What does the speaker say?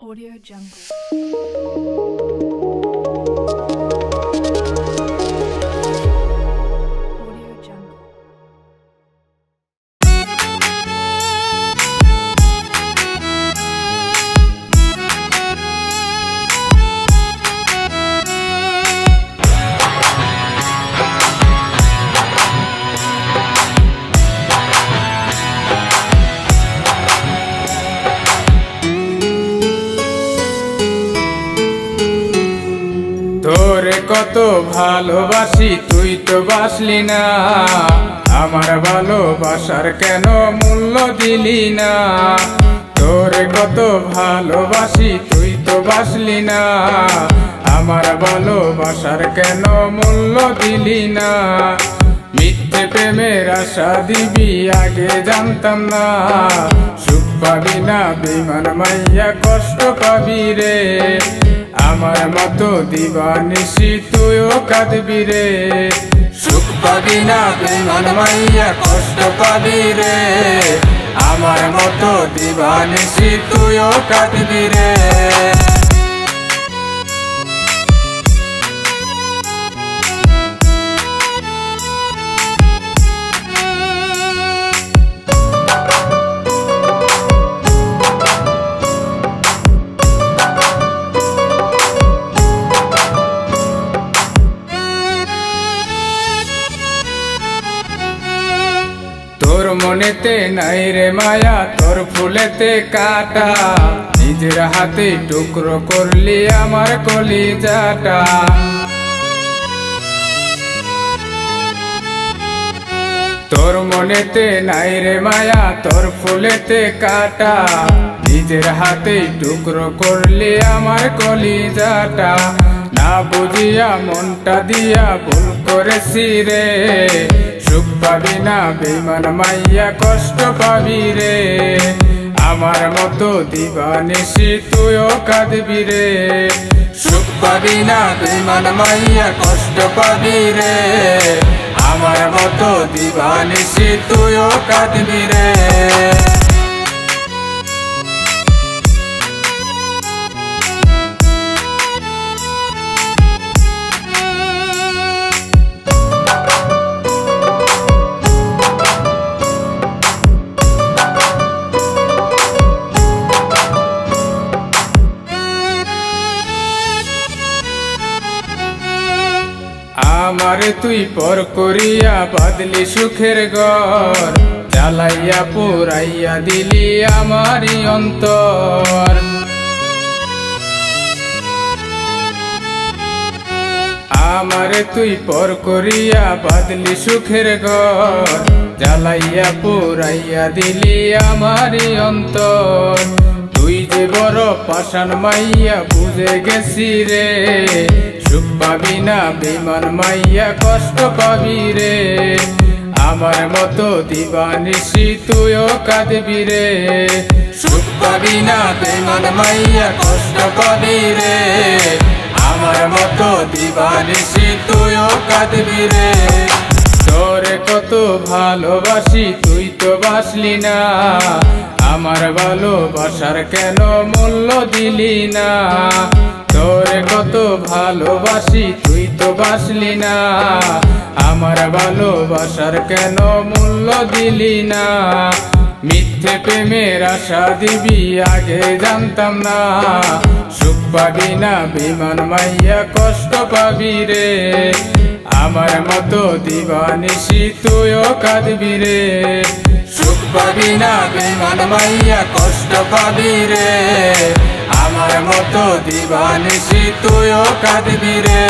Audio Jungle. Audio Jungle. তোরে কত ভালোবাসি তুই তো বাসলি না, আমার ভালোবাসার কেন মূল্য দিলি না। তোরে কত ভালোবাসি তুই তো বাসলি না, আমার ভালোবাসার কেন মূল্য দিলি না। মিথ্যে প্রেমের আশা দিবি আগে জানতাম না, সুখ পাবি না বেঈমান মাইয়া কষ্ট পাবি রে। আমার মতো দিবানিশি তুইও কাঁদবি রে, সুখ পাবি না বেঈমান মাইয়া কষ্ট পাবি রে। আমার মতো দিবানিশি তুইও কাঁদবি রে। তোর মনেতে নাই রে মায়া, তোর ফুলেতে কাটা, নিজের হাতে টুকরো করলি আমার কলিজাটা। তোর মনেতে নাই রে মায়া, তোর ফুলেতে কাটা, নিজের হাতে টুকরো করলি আমার কলিজাটা। না বুঝিয়া মনটা দিয়া ভুল করেছি রে, সুখ পাবি না বেঈমান মাইয়া কষ্ট পাবি রে। আমার মতো দিবানিশি তুইও কাঁদবি রে, সুখ পাবি না বেঈমান মাইয়া কষ্ট পাবি রে। আমার মতো দিবানিশি তুইও কাঁদবি রে। আমারে তুই পর করিয়া বাদলি সুখের ঘর, জ্বালাইয়া পুরাইয়া দিলি আমারি অন্তর। আমারে তুই পর করিয়া বাদলি সুখের ঘর, জ্বালাইয়া পুরাইয়া দিলি আমারি অন্তর। তুই যে বড় পাষাণ মাইয়া বুঝে গেছি রে, সুখ পাবি না বেঈমান মাইয়া কষ্ট পাবি রে। আমার মতো দিবানিশি তুইও কাঁদবি রে, সুখ পাবি না বেঈমান মাইয়া কষ্ট পাবি রে। আমার মতো দিবানিশি তুইও কাঁদবি রে। তোরে কত ভালোবাসি তুই তো বাসলি না, আমার ভালোবাসার কেন মূল্য দিলি না। তোরে কত ভালোবাসি তুই তো বাসলি না, আমার ভালোবাসার কেন মূল্য দিলি না। মিথ্যে প্রেমের আশা দিবি আগে জানতাম না, সুখ পাবি না বেঈমান মাইয়া কষ্ট পাবি রে। আমার মতো দিবানিশি তুইও কাঁদবি রে, সুখ পাবি না বেঈমান মাইয়া কষ্ট পাবি রে। আমার মতো দিবানিশি তুইও কাঁদবি রে।